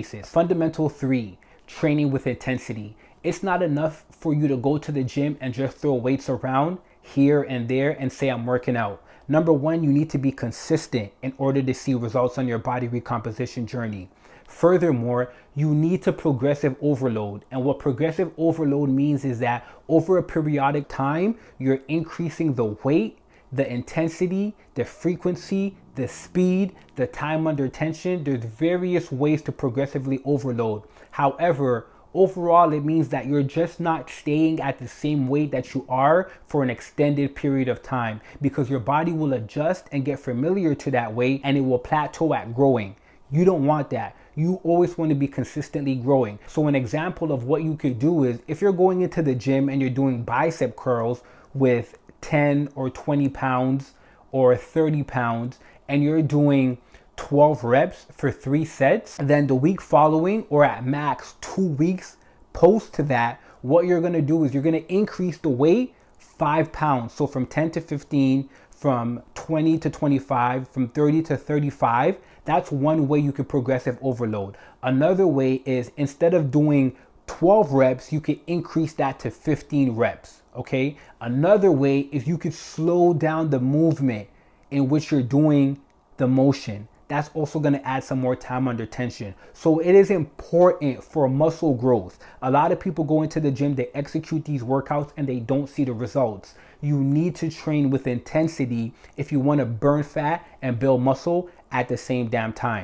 Fundamental 3, training with intensity. It's not enough for you to go to the gym and just throw weights around here and there and say I'm working out. Number one, you need to be consistent in order to see results on your body recomposition journey. Furthermore, you need to progressive overload. And what progressive overload means is that over a periodic time, you're increasing the weight, the intensity, the frequency, the speed, the time under tension. There's various ways to progressively overload. However, overall, it means that you're just not staying at the same weight that you are for an extended period of time, because your body will adjust and get familiar to that weight and it will plateau at growing. You don't want that. You always want to be consistently growing. So an example of what you could do is if you're going into the gym and you're doing bicep curls with 10 or 20 pounds or 30 pounds and you're doing 12 reps for 3 sets, then the week following, or at max 2 weeks post to that, what you're going to do is you're going to increase the weight 5 pounds. So from 10 to 15, from 20 to 25, from 30 to 35. That's one way you could progressive overload. Another way is instead of doing 12 reps, you could increase that to 15 reps. Okay. Another way is you could slow down the movement in which you're doing the motion. That's also going to add some more time under tension. So it is important for muscle growth. A lot of people go into the gym, they execute these workouts and they don't see the results. You need to train with intensity if you want to burn fat and build muscle at the same damn time.